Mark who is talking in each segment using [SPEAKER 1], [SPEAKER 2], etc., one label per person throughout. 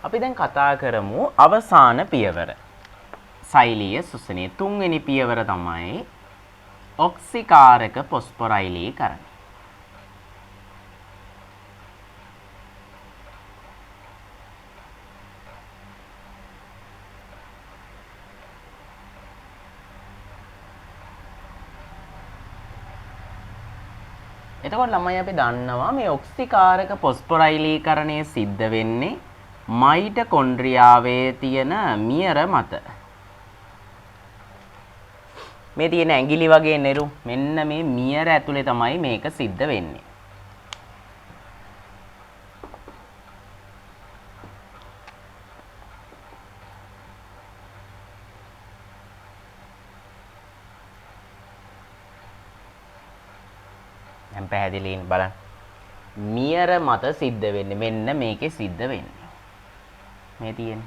[SPEAKER 1] අපි දැන් කතා කරමු අවසාන පියවර. සෛලීය සුසනයේ තුන්වෙනි පියවර තමයි ඔක්සිකාරක පොස්පොරයිලීකරණය. එතකොට ළමයි අපි දන්නවා මේ ඔක්සිකාරක පොස්පොරයිලීකරණය සිද්ධ වෙන්නේ මයිටොකොන්ඩ්‍රියාවේ තියෙන මියර මත. මේ තියෙන ඇඟිලි වගේ නෙරු මෙන්න මේ මියර ඇතුලේ තමයි මේක සිද්ධ වෙන්නේ. දැන් පැහැදිලියින් බලන්න. මියර මත සිද්ධ වෙන්නේ මෙන්න මේකේ සිද්ධ වෙන්නේ. මේ තියෙන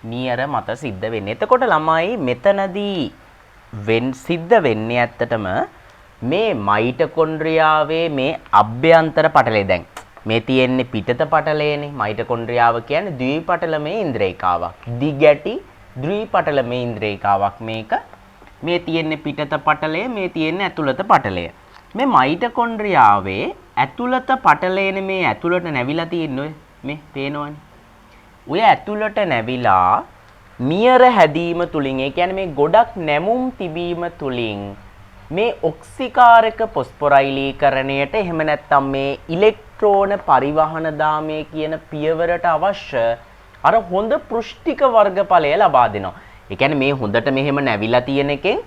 [SPEAKER 1] මියර මත සිද්ධ වෙන්නේ. එතකොට ළමයි මෙතනදී සිද්ධ වෙන්නේ ඇත්තටම මේ මයිටොකොන්ඩ්‍රියාවේ මේ අභ්‍යන්තර පටලය. දැන් මේ තියෙන්නේ පිටත පටලයනේ. මයිටොකොන්ඩ්‍රියාව කියන්නේ ද්විපටලමය ඉන්ද්‍රියකාවක්. දිගැටි ද්විපටලමය ඉන්ද්‍රියකාවක් මේක. මේ තියෙන්නේ පිටත පටලය, මේ තියෙන්නේ ඇතුළත පටලය. මේ මයිටොකොන්ඩ්‍රියාවේ ඇතුළත පටලයනේ මේ ඇතුළට නැවිලා තියෙන්නේ මේ පේනවනේ. ඔය ඇතුළට නැවිලා මියර හැදීම තුලින්, ඒ කියන්නේ මේ ගොඩක් නැමුම් තිබීම තුලින් මේ ඔක්සිකාරක පොස්පොරයිලීකරණයට එහෙම නැත්නම් මේ ඉලෙක්ට්‍රෝන පරිවහන දාමය කියන පියවරට අවශ්‍ය අර හොඳ පෘෂ්ටික වර්ගඵලය ලබා දෙනවා. ඒ කියන්නේ මේ හොඳට මෙහෙම නැවිලා තියෙන එකෙන්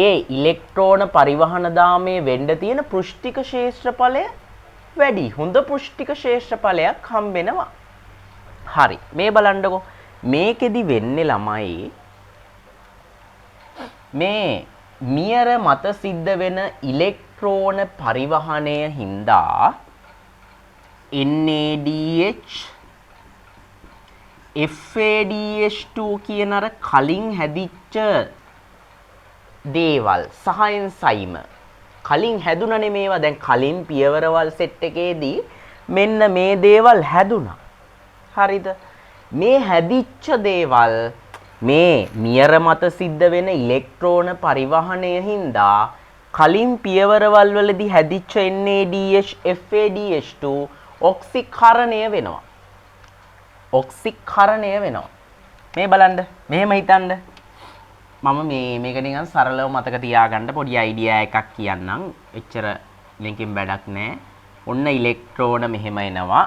[SPEAKER 1] ඒ ඉලෙක්ට්‍රෝන පරිවහන දාමයේ වෙන්න තියෙන පෘෂ්ටික ක්ෂේත්‍රඵලය වැඩි. හොඳ පෘෂ්ටික ක්ෂේත්‍රඵලයක් හම්බෙනවා. හරි. මේ බලන්නකෝ. මේකෙදි වෙන්නේ ළමයි මේ මියර මත සිද්ධ වෙන ඉලෙක්ට්‍රෝන පරිවහනය හින්දා NADH FADH2 කියන අර කලින් හැදිච්ච දේවල් සහ එන්සයිම කලින් හැදුනනේ මේවා. දැන් කලින් පියවරවල් සෙට් එකේදී මෙන්න මේ දේවල් හැදුනා. හරිද? මේ හැදිච්ච දේවල් මේ මියර මත සිද්ධ වෙන ඉලෙක්ට්‍රෝන පරිවහනය හින්දා කලින් පියවරවල් වලදී හැදිච්ච NADH FADH2 ඔක්සිකරණය වෙනවා. ඔක්සිකරණය වෙනවා. මේ බලන්න. මෙහෙම හිතන්න. මම මේක නිකන් සරලව මතක තියාගන්න පොඩි අයිඩියා එකක් කියන්නම්. එච්චර ලින්කින් වැඩක් නැහැ. ඔන්න ඉලෙක්ට්‍රෝන මෙහෙම එනවා.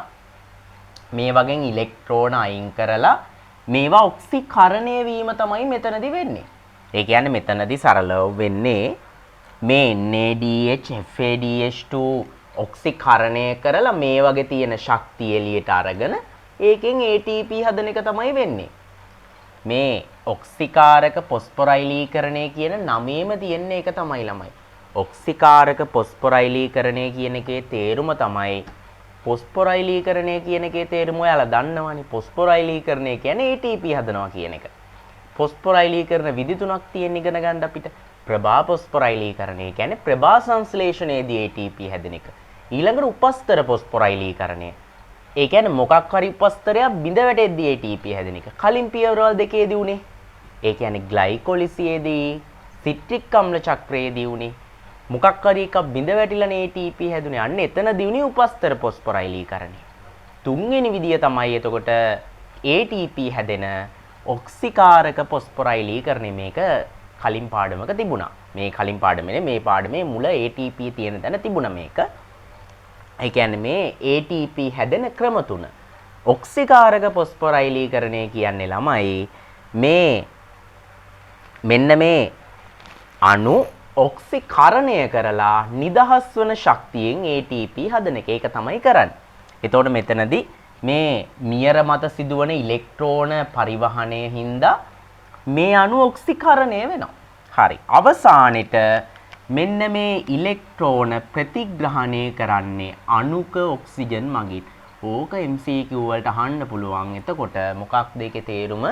[SPEAKER 1] මේ වගේ ඉලෙක්ට්‍රෝන අයින් කරලා මේවා ඔක්සිකරණය වීම තමයි මෙතනදී වෙන්නේ. ඒ කියන්නේ මෙතනදී සරලව වෙන්නේ මේ NADH FADH2 ඔක්සිකරණය කරලා මේ වගේ තියෙන ශක්තිය එළියට අරගෙන ඒකෙන් ATP හදන එක තමයි වෙන්නේ. මේ ඔක්සිකාරක පොස්පොරයිලීකරණය කියන නමේම තියෙන එක තමයි ළමයි. ඔක්සිකාරක පොස්පොරයිලීකරණය කියන එකේ තේරුම තමයි පොස්පොරයිලීකරණය කියන එකේ තේරුම ඔයාලා දන්නවනේ. පොස්පොරයිලීකරණය කියන්නේ ATP හදනවා කියන එක. පොස්පොරයිලීකරණ විදි තුනක් තියෙන ඉගෙන ගන්න අපිට. ප්‍රභා පොස්පොරයිලීකරණය කියන්නේ ප්‍රභා සංශ්ලේෂණයේදී ATP හැදෙන එක. ඊළඟට උපස්තර පොස්පොරයිලීකරණය. ඒ කියන්නේ මොකක් හරි උපස්තරයක් බිඳ වැටෙද්දී ATP හැදෙන එක. කලින් පියවරවල් දෙකේදී උනේ. ඒ කියන්නේ ග්ලයිකොලිසියේදී සිට්‍රික් අම්ල චක්‍රයේදී උනේ. මොකක් හරි එකක් බිඳ වැටිලානේ ATP හැදුනේ. අන්න එතනදී උනේ උපස්තර පොස්පොරයිලීකරණය. තුන්වෙනි විදිය තමයි එතකොට ATP හැදෙන ඔක්සිකාරක පොස්පොරයිලීකරණය. මේක කලින් පාඩමක තිබුණා. මේ කලින් පාඩමේ මේ පාඩමේ මුල ATP තියෙන තැන තිබුණා මේක. ඒ කියන්නේ මේ ATP හැදෙන ක්‍රම තුන. ඔක්සිකාරක පොස්පොරයිලීකරණය කියන්නේ ළමයි මේ මෙන්න මේ අණු ඔක්සිකරණය කරලා නිදහස් වන ශක්තියෙන් ATP හදන එක. ඒක තමයි කරන්නේ. එතකොට මෙතනදී මේ මියර මත සිදුවන ඉලෙක්ට්‍රෝන පරිවහනය හින්දා මේ අණු ඔක්සිකරණය වෙනවා. හරි. අවසානෙට මෙන්න මේ ඉලෙක්ට්‍රෝන ප්‍රතිග්‍රහණය කරන්නේ අණුක ඔක්සිජන් මගින්. ඕක MCQ වලට අහන්න පුළුවන්. එතකොට මොකක්ද ඒකේ තේරුම?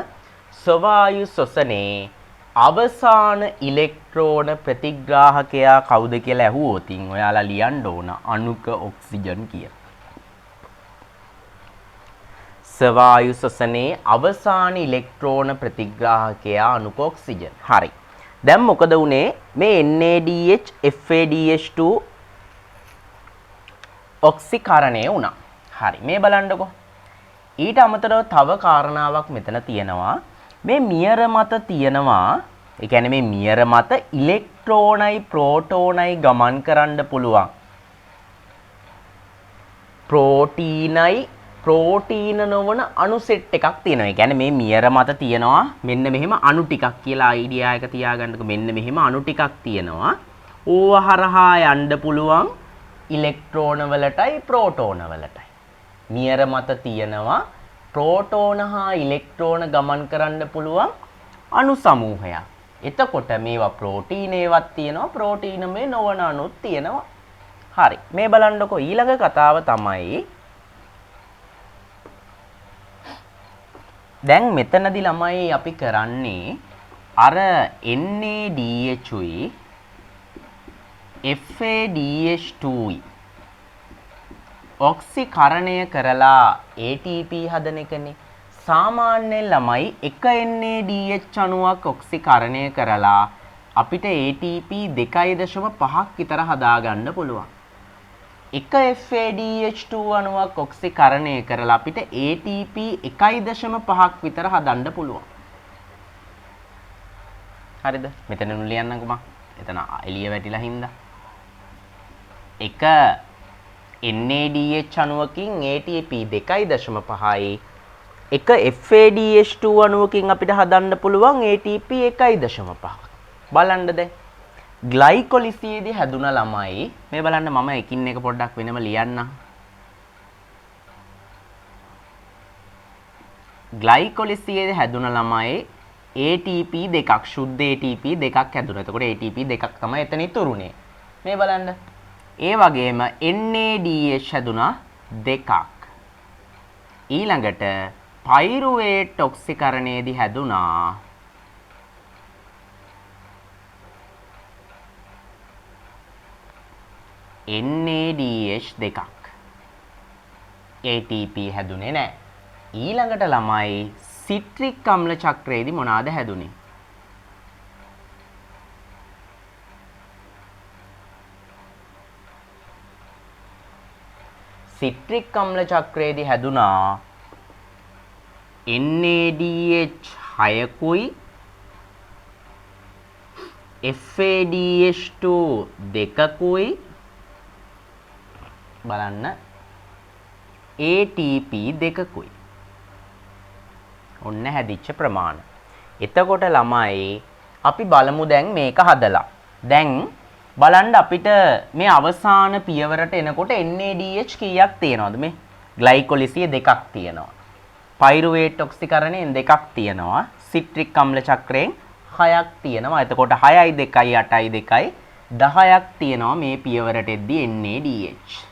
[SPEAKER 1] ස්වවායු ශ්වසනයේ අවසාන ඉලෙක්ට්‍රෝන ප්‍රතිග්‍රාහකයා කවුද කියලා ඇහුවොත් ඔයාලා ලියන්න ඕන අණුක ඔක්සිජන් කියලා. ස්වායු ශ්වසනයේ අවසාන ඉලෙක්ට්‍රෝන ප්‍රතිග්‍රාහකයා අණුක ඔක්සිජන්. හරි. දැන් මොකද වුනේ මේ NADH FADH2 ඔක්සිකරණය වුණා. හරි. මේ බලන්නකෝ. ඊට අමතරව තව කාරණාවක් මෙතන තියෙනවා. මේ මියර මත තියෙනවා, ඒ කියන්නේ මේ මියර මත ඉලෙක්ට්‍රෝනයි ප්‍රෝටෝනයි ගමන් කරන්න පුළුවන්. ප්‍රෝටීන නොවන අණු සෙට් එකක් තියෙනවා. ඒ කියන්නේ මේ මියර මත තියෙනවා මෙන්න මෙහෙම අණු ටිකක් කියලා අයිඩියා එක තියාගන්නකො. මෙන්න මෙහෙම අණු ටිකක් තියෙනවා. ඕව හරහා යන්න පුළුවන් ඉලෙක්ට්‍රෝන වලටයි ප්‍රෝටෝන වලටයි. මියර මත තියෙනවා ප්‍රෝටෝන හා ඉලෙක්ට්‍රෝන ගමන් කරන්න පුළුවන් අණු සමූහයක්. එතකොට මේවා ප්‍රෝටීන ඒවත් තියෙනවා, ප්‍රෝටීන මේ නොවන අණුත් තියෙනවා. හරි. මේ බලන්නකො ඊළඟ කතාව තමයි දැන් මෙතනදී ළමයි අපි කරන්නේ අර NADH උයි FADH2 ඔක්සිකරණය කරලා ATP හදන එකනේ. සාමාන්‍යයෙන් ළමයි එක NADH අණුවක් ඔක්සිකරණය කරලා අපිට ATP 2.5ක් විතර හදාගන්න පුළුවන්. එක FADH2 අණුවක් ඔක්සිකරණය කරලා අපිට ATP 1.5ක් විතර හදන්න පුළුවන්. හරිද? මෙතන නු ලියන්නකෝ මම. එතන එළිය වැටිලා හින්දා. එක NADH අණුවකින් ATP 2.5යි. එක FADH2 අණුවකින් අපිට හදන්න පුළුවන් ATP 1.5ක්. බලන්න දැන්. ග්ලයිකොලිසියේදී හැදුන ළමයි මේ බලන්න මම එකින් එක පොඩ්ඩක් වෙනම ලියන්නම්. ග්ලයිකොලිසියේදී හැදුන ළමයි ATP දෙකක්, ශුද්ධ ATP දෙකක් හැදුනා. එතකොට ATP දෙකක් තමයි එතන ඉතුරුනේ. මේ බලන්න. ඒ වගේම NADH හැදුනා දෙකක්. ඊළඟට පයිරුවේට් ඔක්සිකරණයේදී හැදුනා NADH දෙකක්. ATP හැදුනේ නැහැ. ඊළඟට ළමයි සිට්‍රික් අම්ල චක්‍රයේදී මොනවාද හැදුනේ? සිට්‍රික් අම්ල චක්‍රයේදී හැදුනා NADH 6කුයි FADH2 2කුයි බලන්න ATP 2කුයි. ඔන්න හැදිච්ච ප්‍රමාණ. එතකොට ළමයි අපි බලමු දැන් මේක හදලා. දැන් බලන්න අපිට මේ අවසාන පියවරට එනකොට NADH කීයක් තියෙනවද? මේ ග්ලයිකොලිසිය දෙකක් තියෙනවා. පයිරුවේට් ඔක්සිකරණයෙන් දෙකක් තියෙනවා. සිට්‍රික් අම්ල චක්‍රයෙන් 6ක් තියෙනවා. එතකොට 6යි 2යි 8යි 2යි 10ක් තියෙනවා මේ පියවරට එද්දී NADH.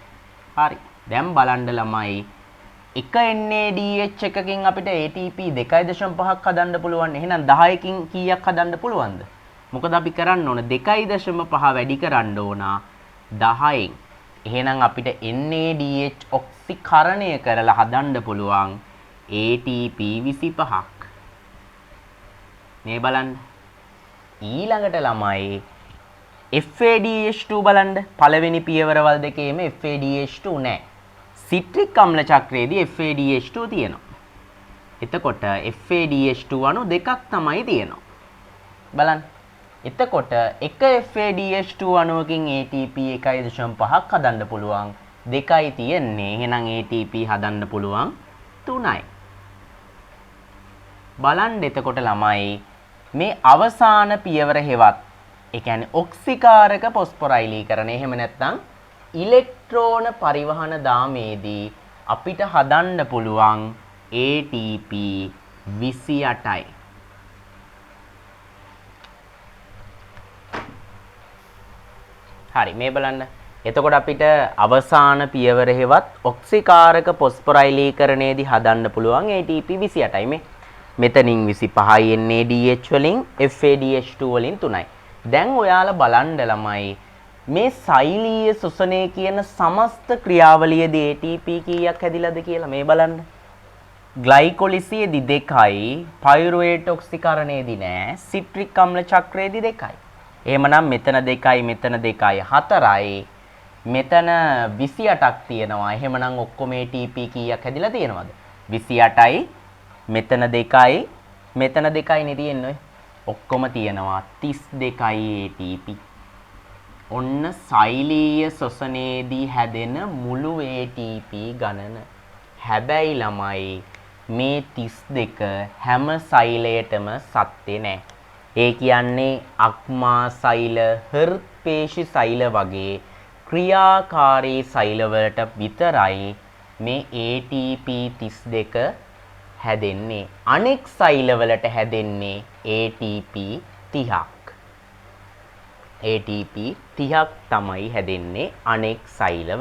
[SPEAKER 1] හරි. දැන් බලන්න ළමයි එක NADH එකකින් අපිට ATP 2.5ක් හදන්න පුළුවන්. එහෙනම් 10කින් කීයක් හදන්න පුළුවන්ද? මොකද අපි කරන්න ඕන 2.5 වැඩි කරන්න ඕන 10න්. එහෙනම් අපිට NADH ඔක්සිකරණය කරලා හදන්න පුළුවන් ATP 25ක්. මේ බලන්න. ඊළඟට ළමයි FADH2 බලන්න. පළවෙනි පියවරවල් දෙකේම FADH2 නැහැ. සිට්‍රික් අම්ල චක්‍රයේදී FADH2 තියෙනවා. එතකොට FADH2 අණු දෙකක් තමයි තියෙනවා. බලන්න. එතකොට එක FADH2 අණුවකින් ATP 1.5ක් හදන්න පුළුවන්. දෙකයි තියෙන්නේ. එහෙනම් ATP හදන්න පුළුවන් 3යි. බලන්න එතකොට ළමයි මේ අවසාන පියවර හෙවත් ඒ කියන්නේ ඔක්සිකාරක පොස්පොරයිලීකරණය එහෙම නැත්නම් ඉලෙක්ට්‍රෝන පරිවහන දාමේදී අපිට හදන්න පුළුවන් ATP 28යි. හරි මේ බලන්න. එතකොට අපිට අවසාන පියවර හෙවත් ඔක්සිකාරක පොස්පොරයිලීකරණයේදී හදන්න පුළුවන් ATP 28යි මේ. මෙතනින් 25යි NADH වලින් FADH2 වලින් 3යි. දැන් ඔයාලා බලන්න ළමයි මේ සෛලීය ශ්වසනය කියන සමස්ත ක්‍රියාවලියේදී ATP කීයක් හැදිලාද කියලා මේ බලන්න. ග්ලයිකොලිසියේදී 2යි පයරුවේට් ඔක්සිකරණයේදී නෑ සිට්‍රික් අම්ල චක්‍රයේදී 2යි. එහෙමනම් මෙතන 2යි මෙතන 2යි 4යි මෙතන 28ක් තියෙනවා. එහෙමනම් ඔක්කොම ATP කීයක් හැදිලා තියෙනවද? 28යි මෙතන 2යි මෙතන 2යි නේ තියෙන්නේ. ඔක්කොම තියෙනවා 32යි ATP. ඔන්න සෛලීය ශ්වසනයේදී හැදෙන මුළු ATP ගණන. හැබැයි ළමයි මේ 32 හැම සෛලයටම සත්‍ය නෑ. ඒ කියන්නේ අක්මා සෛල, හර්පේශි සෛල වගේ ක්‍රියාකාරී සෛල වලට විතරයි මේ ATP 32 හැදෙන්නේ. අනෙක් සෛල වලට හැදෙන්නේ ATP 30ක්. ATP 30ක් තමයි හැදෙන්නේ අනෙක් සෛල